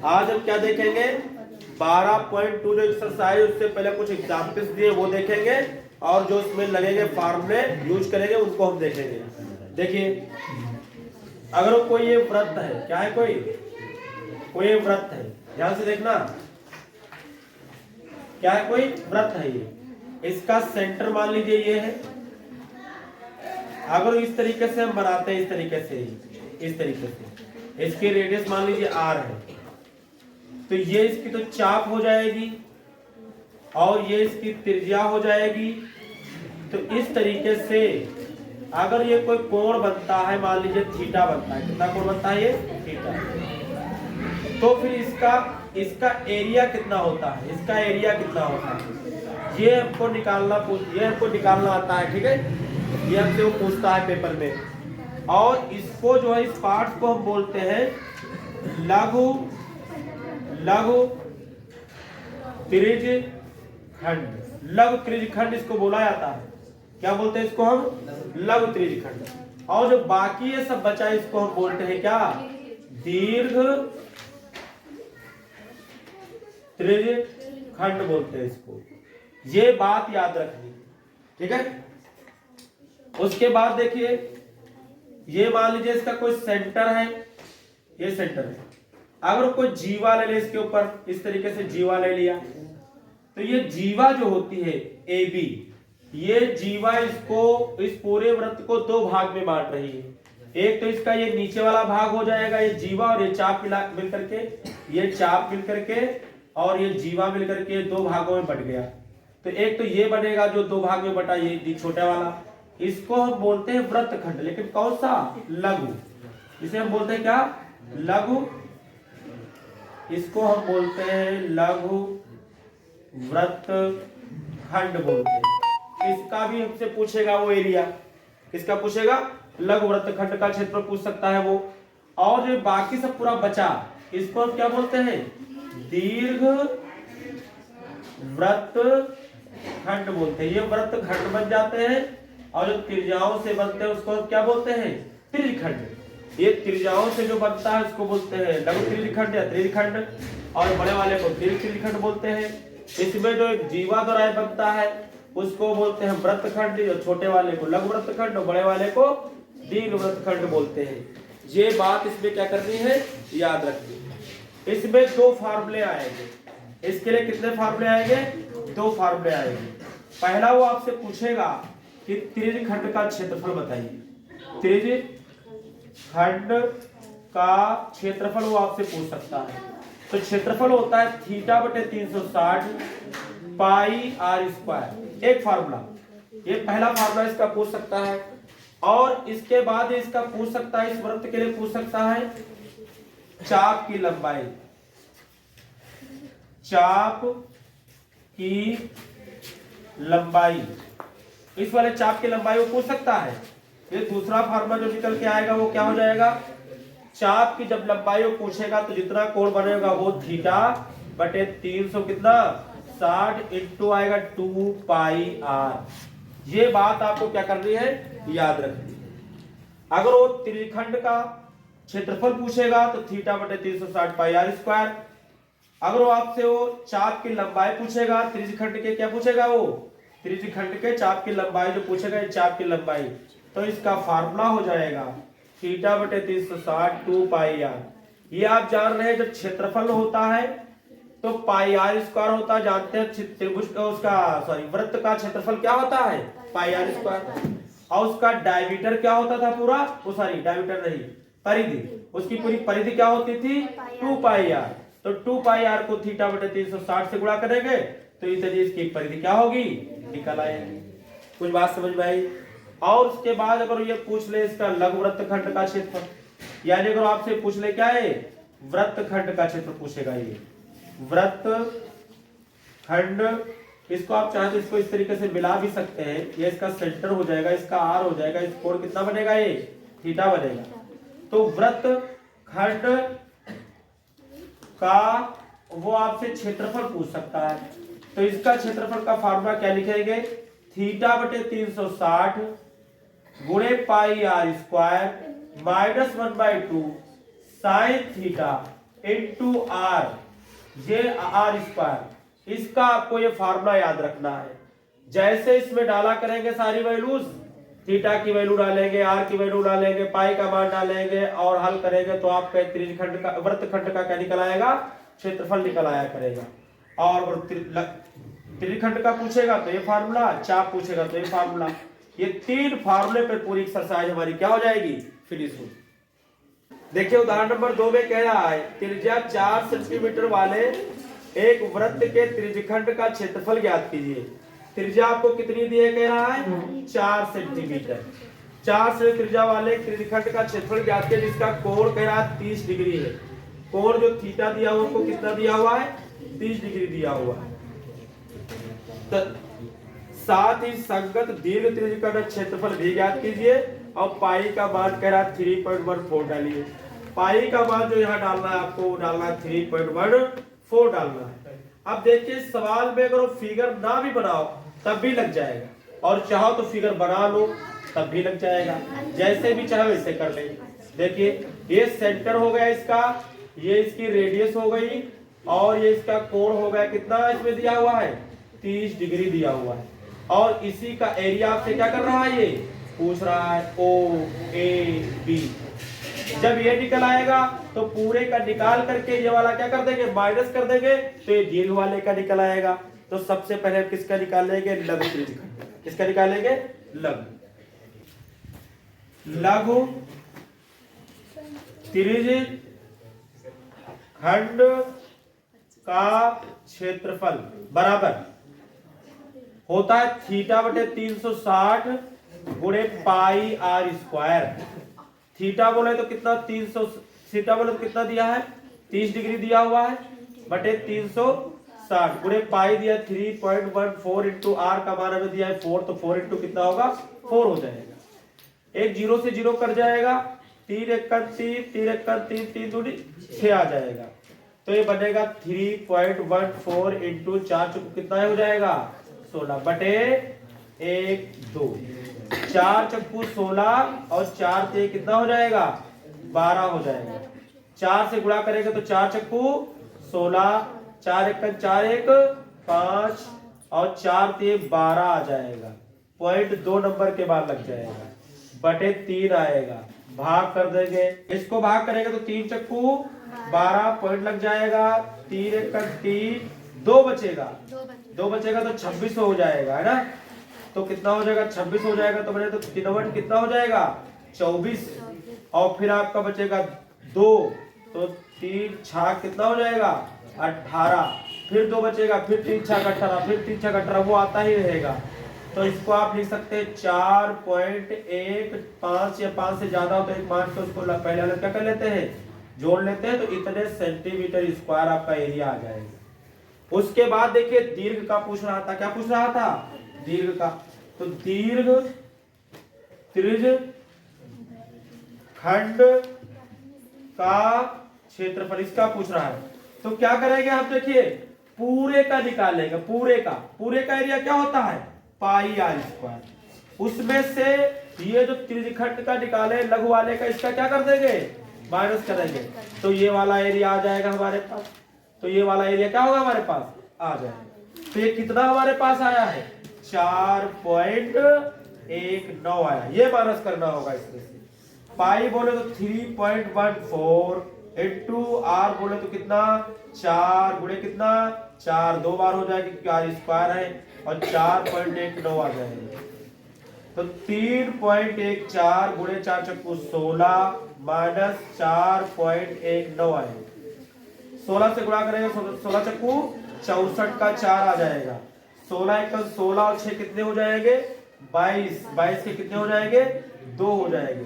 आज हम क्या देखेंगे 12.2 जो एक्सरसाइज, उससे पहले कुछ एग्जाम्पल्स दिए वो देखेंगे और जो उसमें लगेंगे फार्मूले यूज करेंगे उनको हम देखेंगे। देखिए अगर कोई ये वृत्त है, क्या है, कोई ये वृत्त है, ध्यान से देखना, क्या है, कोई वृत्त है ये, इसका सेंटर मान लीजिए ये है। अगर इस तरीके से हम बनाते हैं, इस तरीके से, इस तरीके से, इसकी रेडियस मान लीजिए r है, तो ये इसकी तो चाप हो जाएगी और ये इसकी त्रिज्या हो जाएगी। तो इस तरीके से अगर ये कोई कोण बनता है, मान लीजिए थीटा बनता है, कितना कोण बनता है ये, थीटा, तो फिर इसका एरिया कितना होता है, इसका एरिया कितना होता है, ये हमको निकालना आता है, ठीक है, ये हमसे वो पूछता है पेपर में। और इसको जो है, इस पार्ट को हम बोलते हैं लघु त्रिज्यखंड, लघु त्रिज्यखंड इसको बोला जाता है। क्या बोलते हैं इसको हम, लघु त्रिज्यखंड। और जो बाकी ये सब बचा है इसको हम बोलते हैं क्या, दीर्घ त्रिज्यखंड बोलते हैं इसको। ये बात याद रखनी, ठीक है। उसके बाद देखिए, ये मान लीजिए इसका कोई सेंटर है, ये सेंटर है, अगर कोई जीवा ले ले इसके ऊपर, इस तरीके से जीवा ले लिया, तो ये जीवा जो होती है ए बी, ये जीवा इसको, इस पूरे वृत्त को दो भाग में बांट रही है। एक तो इसका ये नीचे वाला भाग हो जाएगा, ये जीवा और ये चाप मिल करके, ये चाप मिल करके और ये जीवा मिल करके दो भागों में बट गया। तो एक तो ये बनेगा जो दो भाग में बटा, ये छोटा वाला, इसको हम बोलते हैं वृत्तखंड। लेकिन कौन सा, लघु, इसे हम बोलते हैं क्या, लघु, इसको हम बोलते हैं लघु वृत्तखंड बोलते हैं। इसका भी हमसे पूछेगा वो एरिया, किसका पूछेगा, लघु वृत्तखंड का क्षेत्र पूछ सकता है वो। और जो बाकी सब पूरा बचा, इसको हम क्या बोलते हैं, दीर्घ वृत्तखंड बोलते हैं। ये वृत्तखंड बन जाते हैं और जो त्रिज्याओं से बनते हैं उसको क्या बोलते हैं, त्रिज्यखंड। ये त्रिज्याओं से जो बनता है उसको बोलते हैं लघु त्रिज्यखंड या त्रिज्यखंड, और बड़े वाले को दीर्घ त्रिज्यखंड बोलते हैं। इसमें जो एक जीवा द्वारा बनता है उसको बोलते हैं वृत्तखंड, जो छोटे वाले को लघु वृत्तखंड और बड़े वाले को दीर्घ वृत्तखंड बोलते हैं। ये बात इसमें क्या करनी है, याद रखनी है। इसमें दो फार्मूले आएंगे, इसके लिए कितने फार्मूले आएंगे, दो फार्मूले आएंगे। पहला वो आपसे पूछेगा कि त्रिज्यखंड का क्षेत्रफल बताइए, त्रिज्यखंड का क्षेत्रफल वो आपसे पूछ सकता है। तो क्षेत्रफल होता है थीटा बटे 360 पाई आर स्क्वायर, एक फार्मूला, ये पहला फार्मूला इसका पूछ सकता है। और इसके बाद इसका पूछ सकता है, इस वृत्त के लिए पूछ सकता है चाप की लंबाई, चाप की लंबाई, इस वाले चाप की लंबाई वो पूछ सकता है। ये दूसरा फार्मूला जो निकल के आएगा वो क्या हो जाएगा, चाप की जब लंबाई वो पूछेगा तो जितना कोण बनेगा वो थीटा बटे 300 कितना 60 इंटू आएगा 2 पाई आर। ये बात आपको क्या करनी है, याद रखनी है। अगर वो त्रिज्यखंड का क्षेत्रफल पूछेगा तो थीटा बटे 360 पाई आर स्क्वायर। अगर वो आपसे वो चाप की लंबाई पूछेगा, त्रिज्यखंड के क्या पूछेगा, वो त्रिज्यखंड के चाप की लंबाई जो पूछेगा, चाप की लंबाई, तो इसका फार्मूला हो जाएगा थीटा बटे 360 2 पाई आर। ये आप जान रहे हैं जब क्षेत्रफल होता है तो पाई आर स्क्वायर होता है, जानते हैं त्रिभुज का, उसका सॉरी वृत्त का क्षेत्रफल क्या होता है, पाई आर स्क्वायर। और उसका डायमीटर क्या होता था पूरा, वो सॉरी डायमीटर नहीं, परिधि, उसकी पूरी परिधि क्या होती थी 2 पाई आर। तो 2 पाई आर को थीटा बटे 360 से गुणा करेंगे तो इस तरीके इसकी परिधि क्या होगी, निकल आएगी। कुछ बात समझ में आई। और उसके बाद अगर ये पूछ ले इसका लघु वृत्तखंड का क्षेत्रफल, यानी अगर आपसे पूछ ले क्या है, वृत्तखंड का क्षेत्र पूछेगा, ये वृत्तखंड, इसको आप चाहे तो इसको इस तरीके से मिला भी सकते हैं, ये इसका सेंटर हो जाएगा, इसका आर हो जाएगा, इस कोण कितना बनेगा, ये थीटा बनेगा। तो वृत्तखंड का वो आपसे क्षेत्रफल पूछ सकता है, तो इसका क्षेत्रफल का फार्मूला क्या लिखेंगे, थीटा बटे 360 गुणे pi r square minus 1/2 sine theta into r, ये आर स्क्वायर, इसका आपको ये फार्मूला याद रखना है। जैसे इसमें डाला करेंगे सारी वैल्यूज, थीटा की वैल्यू डालेंगे, आर की वैल्यू डालेंगे, पाई का मान डालेंगे और हल करेंगे तो आपका त्रिज्यखंड का वृत्तखंड का क्या निकल आएगा, क्षेत्रफल निकल आया करेगा। और त्रिज्यखंड का पूछेगा तो ये फार्मूला, चाप पूछेगा तो ये फार्मूला, ये तीन फार्मूले पे पूरी एक्सरसाइज हमारी क्या हो जाएगी, फिनिश हो। देखिए उदाहरण नंबर 2 में कह रहा है त्रिज्या 4 सेंटीमीटर वाले एक वृत्त के त्रिज्यखंड का क्षेत्रफल ज्ञात कीजिए। त्रिज्या आपको कितनी दी है, कह रहा है 4 सेंटीमीटर। 4 से त्रिज्या वाले त्रिज्यखंड का क्षेत्रफल ज्ञात कीजिए, जिसका कोण कह रहा है 30 डिग्री है। कोण जो थीटा दिया हुआ उसको कितना दिया हुआ है, 30 डिग्री दिया हुआ है। तो साथ ही संगत दीर्घ त्रिज्यखंड क्षेत्रफल भी ज्ञात कीजिए और पाई का मान कह रहा है 3.14 डालिए। पाई का मान जो यहाँ डालना है आपको, वो डालना है 3.14 डालना है। अब देखिए सवाल में अगर फिगर ना भी बनाओ तब भी लग जाएगा, और चाहो तो फिगर बना लो तब भी लग जाएगा, जैसे भी चाहे वैसे कर ले। देखिए ये सेंटर हो गया इसका, ये इसकी रेडियस हो गई, और ये इसका कोण हो गया कितना, इसमें दिया हुआ है 30 डिग्री दिया हुआ है। और इसी का एरिया आपसे क्या कर रहा है, ये पूछ रहा है ओ ए बी। जब ये निकल आएगा तो पूरे का निकाल करके ये वाला क्या कर देंगे, माइनस कर देंगे, तो ये दीर्घ वाले का निकल आएगा। तो सबसे पहले किसका निकालेंगे, लघु त्रिज्यखंड। किसका निकालेंगे, लघु त्रिज्यखंड का क्षेत्रफल बराबर होता है थीटा बटे 360 गुणे पाई आर स्क्वायर। थीटा बोले तो कितना 300, थीटा बोले तो कितना दिया है 30 डिग्री दिया हुआ है, बटे 360 गुणे पाई दिया 3.14 इंटू आर का मान हमें दिया है 4, तो 4 इंटू कितना होगा 4 हो जाएगा। एक जीरो से जीरो कर जाएगा, 3 एक 3, 3 एक 3, 3 दूनी 6 आ जाएगा। तो ये बनेगा 3.14 इंटू 4 कितना हो जाएगा 16 बटे 1 2, 4 चक्कू 16 और 4 से कितना हो जाएगा 12 हो जाएगा। 4 से गुणा करेंगे तो 4 चक्कू 16, 4 एक 4 एक 5 और 4 से 12 आ जाएगा। पॉइंट 2 नंबर के बाद लग जाएगा, बटे 3 आएगा। भाग कर देंगे, इसको भाग करेंगे तो 3 चक्कू 12 पॉइंट लग जाएगा, 3 एक 3, 2 बचेगा, 2 बचेगा तो 26 हो जाएगा, है ना। तो कितना हो जाएगा 26 हो जाएगा, तो बने तो 3 कितना हो जाएगा 24, और फिर आपका बचेगा 2, तो 3 छाक कितना हो जाएगा 18, फिर 2 बचेगा, फिर 3 छाक 18, फिर 3 छाक 18, वो आता ही रहेगा। तो इसको आप लिख सकते हैं 4.15 या 5 से ज्यादा हो तो एक मान के उसको पहले अलग क्या कर लेते हैं, जोड़ लेते हैं, तो इतने सेंटीमीटर स्क्वायर आपका एरिया आ जाएगा। उसके बाद देखिए दीर्घ का पूछ रहा था, क्या पूछ रहा था, दीर्घ का। तो दीर्घ त्रिज्यखंड का क्षेत्रफल इसका पूछ रहा है, तो क्या करेंगे आप, देखिए पूरे का निकालेंगे। पूरे का एरिया क्या होता है पाई आर स्क्वायर। उसमें से ये जो त्रिज्यखंड का निकाले लघु वाले का, इसका क्या कर देंगे माइनस करेंगे, तो ये वाला एरिया आ जाएगा हमारे पास। तो ये वाला एरिया क्या होगा हमारे पास आ जाएगा। तो ये कितना हमारे पास आया है 4.19 आया, ये माइनस करना होगा इसमें से। पाई बोले तो 3.14 इंटू आर बोले तो कितना 4 गुणे कितना 4, 2 बार हो जाएगी क्योंकि आर स्क्वायर है, और 4.19 आ जाएगा। तो 3.14 गुणे 4 चक्कू 16 माइनस 4.19 आएगा। 16 से गुणा करेंगे 16 चक्कू 64 का 4 आ जाएगा। 16 एक 16 और 6 कितने हो जाएंगे 22, 22 के कितने हो जाएंगे 2 हो जाएंगे।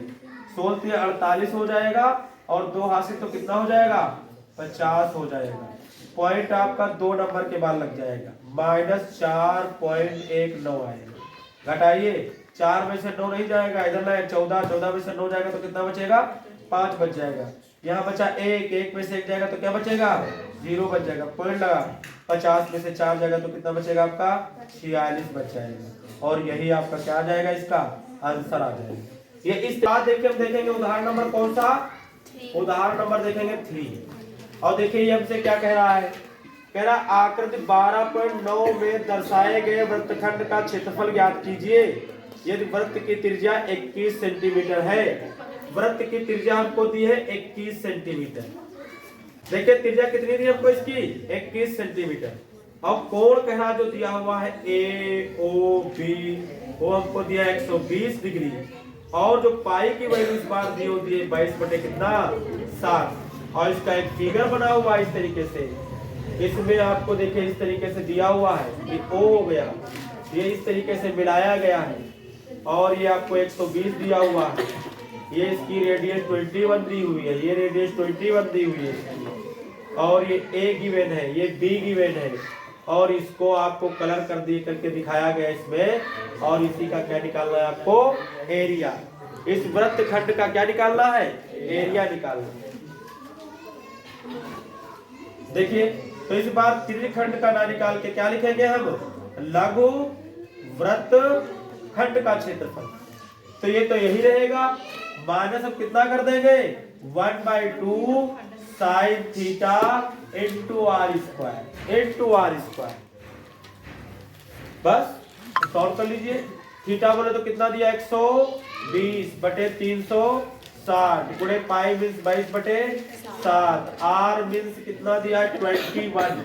16 से 48 हो जाएगा, और 2 हाथ से तो कितना हो जाएगा 50 हो जाएगा। पॉइंट आपका 2 नंबर के बाद लग जाएगा, माइनस 4.19 आएगा। घटाइए 4 में से 9 नहीं जाएगा, इधर लाए 14, 14 में से 9 जाएगा तो कितना बचेगा 5 बच जाएगा। यहाँ बचा 1, 1 में से 1 जाएगा तो क्या बचेगा 0 बच जाएगा। पॉइंट लगा 50 में से 4 जाएगा तो कितना बचेगा आपका 46 बच जाएगा, और यही आपका क्या आ जाएगा इसका आंसर आ जाएगा। ये इस बात देख के हम देखेंगे उदाहरण नंबर कौन सा, उदाहरण नंबर देखेंगे 3। और देखिए ये हमसे क्या कह रहा है, कह रहा आकृति 12.9 में दर्शाए गए वृत्तखंड का क्षेत्रफल ज्ञात कीजिए यदि वृत्त की त्रिज्या 21 सेंटीमीटर है। वृत्त की त्रिज्या हमको दी है 21 सेंटीमीटर। देखिए त्रिज्या कितनी दी हमको इसकी, 21 सेंटीमीटर। और कोण कहना जो दिया हुआ है ए ओ बी, वो हमको दिया 120 डिग्री। और जो पाई की वैल्यू इस बार दी होती है 22 बटे कितना 7। और इसका एक फिगर बना हुआ है इस तरीके से, इसमें आपको देखिए इस तरीके से दिया हुआ है कि ओ हो गया, ये इस तरीके से मिलाया गया है। और ये आपको 120 दिया हुआ है, ये इसकी रेडियस 21 दी हुई है, ये रेडियस 21 दी हुई है इसकी। और ये ए गिवन है, ये बी गिवन है। और इसको आपको कलर कर दिए करके दिखाया गया इसमें। और इसी का क्या निकालना है आपको, एरिया। इस वृत्त खंड का क्या निकालना है, एरिया निकालना है। देखिए तो इस बार त्रिखंड का ना निकाल के क्या लिखेंगे हम, लघु वृत्त खंड का क्षेत्रफल। तो ये तो यही रहेगा, माइनस अब कितना कर देंगे 1/2 sine theta into r square. बस सॉल्व कर लीजिए। थीटा बोले तो कितना दिया 120 बटे 360 गुणे पाई मीन्स 22 बटे 7, आर मीन्स कितना दिया है 21।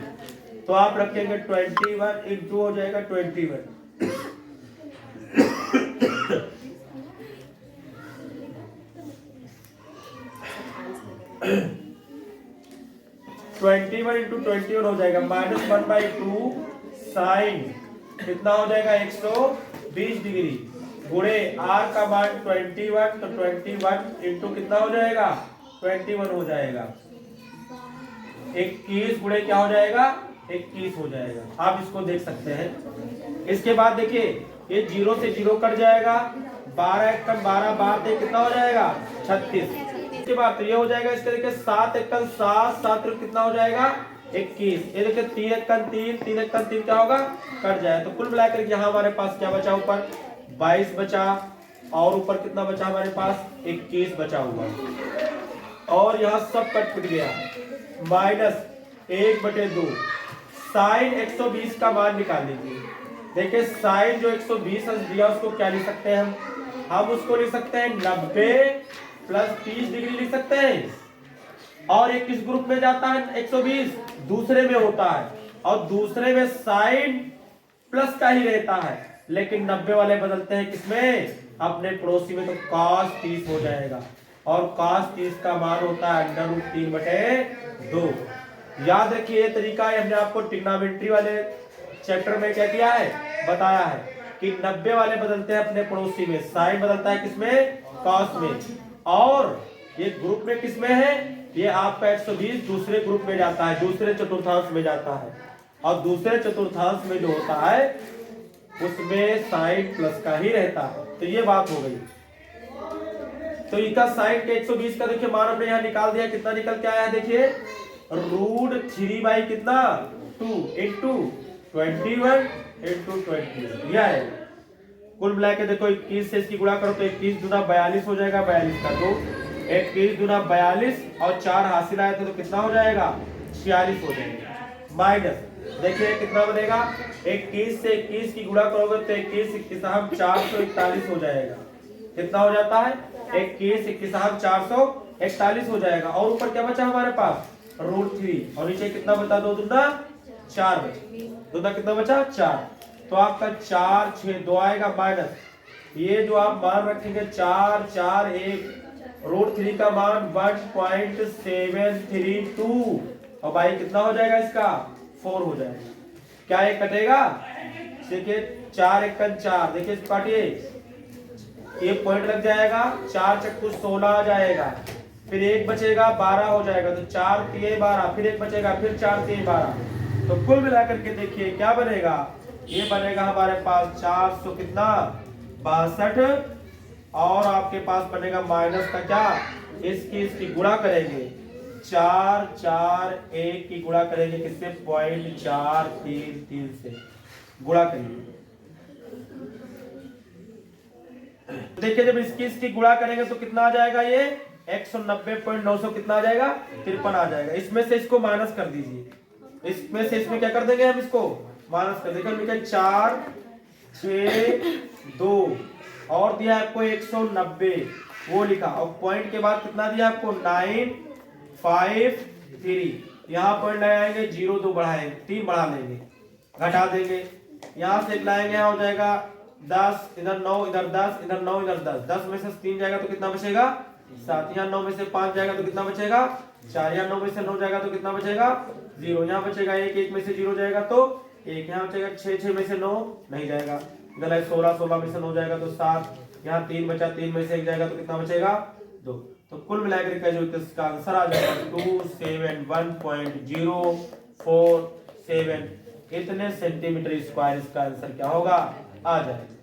तो आप रखेंगे 21 इंटू हो जाएगा 21। 21 इंटू 21 हो जाएगा -1/2 साइन कितना हो जाएगा 120 डिग्री गुणे आर का मान 21, तो 21 इंटू कितना हो जाएगा 21 हो जाएगा। 21 गुणे क्या हो जाएगा 21 हो जाएगा। आप इसको देख सकते हैं। इसके बाद देखिए ये 0 से 0 कट जाएगा, 12 एकम 12 12 कितना हो जाएगा 36। इसके बाद तो ये हो जाएगा इस तरीके 7 एकम 7 7 कितना हो जाएगा 21। ये देखिए 3 एकम 3 3 एकम 3 क्या होगा कट जाए। तो कुल मिलाकर यहाँ हमारे पास क्या बचा, ऊपर 22 बचा और ऊपर कितना बचा हमारे पास 21 बचा हुआ। और यहाँ सब कट पिट गया, -1/2 साइन 120 का मान निकाल लीजिए। देखिए साइन जो 120 दिया उसको क्या लिख सकते हैं हम उसको लिख सकते हैं 90 प्लस 30 डिग्री लिख सकते हैं। और एक किस ग्रुप में जाता है 120 दूसरे में होता है, और दूसरे में साइन प्लस का ही रहता है, लेकिन 90 वाले बदलते हैं किसमें अपने पड़ोसी में, तो cos 30 हो जाएगा। और cos 30 का मान होता है √3/2। याद रखिए ये तरीका है, हमने आपको ट्रिग्नोमेट्री वाले चैप्टर में क्या किया है बताया है कि 90 वाले बदलते हैं अपने पड़ोसी में, साइन बदलता है किसमें cos में। और ये ग्रुप में किसमें है, ये आपका 120 दूसरे ग्रुप में जाता है, दूसरे चतुर्थांश में जाता है। और दूसरे चतुर्थांश में जो होता है उसमें साइन प्लस का ही रहता है। तो ये बात हो गई। तो इसका साइन के 120 का देखिए मान हमने यहाँ निकाल दिया, कितना निकल के आया है देखिए √3 कितना 2 इंटू 21 इंटू 20 यह है। कुल मिला के देखो 21 से इसकी गुणा करो तो 21 दूना 42 हो जाएगा, 42 का 2, 21 दूना 42 और 4 हासिल आया था तो कितना हो जाएगा 46 हो जाएगा। माइनस देखिए कितना बनेगा 21 से 21 की गुणा करोगे तो 21 21 441 हो जाएगा। कितना हो जाता है 21 21 441 हो जाएगा। और ऊपर क्या बचा हमारे पास √3 और नीचे कितना बचा 2 दूना 4 बचा, दूना कितना बचा 4। तो आपका 4 6 2 आएगा माइनस ये जो आप मान रखेंगे 4 4 1 √3 का मान 1.732 और भाई कितना हो जाएगा इसका 4 हो जाएगा। क्या ये कटेगा देखिए 4 1 4 देखिए इस काटिए ये पॉइंट लग जाएगा, 4 चक्कू 16 आ जाएगा, फिर 1 बचेगा 12 हो जाएगा, तो 4 3 12 फिर 1 बचेगा फिर 4 3 12। तो कुल मिलाकर के देखिए क्या बनेगा, ये बनेगा हमारे पास 400 कितना 62 और आपके पास बनेगा माइनस का क्या इसकी गुणा करेंगे 4 4 1 की गुणा करेंगे किससे 0.433 से गुणा करेंगे। देखिए जब इसकी गुणा करेंगे तो कितना आ जाएगा ये 190.900 कितना आ जाएगा 53 आ जाएगा। इसमें से इसको माइनस कर दीजिए, इसमें से इसमें क्या कर देंगे हम, इसको माइनस कर देंगे। लिखा 4 6 2 और दिया आपको 190 वो लिखा, और पॉइंट के बाद कितना दिया आपको 953। यहाँ पॉइंट लगाएंगे 0 2 बढ़ाएंगे 3 बढ़ा लेंगे घटा देंगे, यहाँ से लाएंगे यहाँ हो जाएगा 10 इधर 9 इधर 10 इधर 9 इधर 10, 10 में से 3 जाएगा तो कितना बचेगा 7, यहाँ 9 में से 5 जाएगा तो कितना बचेगा 4, यहाँ 9 में से 9 जाएगा तो कितना बचेगा 0, यहाँ बचेगा 1, 1 में से 0 जाएगा तो 1, यहाँ बचेगा 6, 6 में से 9 नहीं जाएगा, इधर 16, 16 में से 9 जाएगा तो 7, यहाँ 3 बचा 3 में से 1 जाएगा तो कितना बचेगा 2। तो कुल मिलाकर का जो इसका आंसर आ जाएगा 271.047 इतने सेंटीमीटर स्क्वायर इसका आंसर क्या होगा आ जाएगा।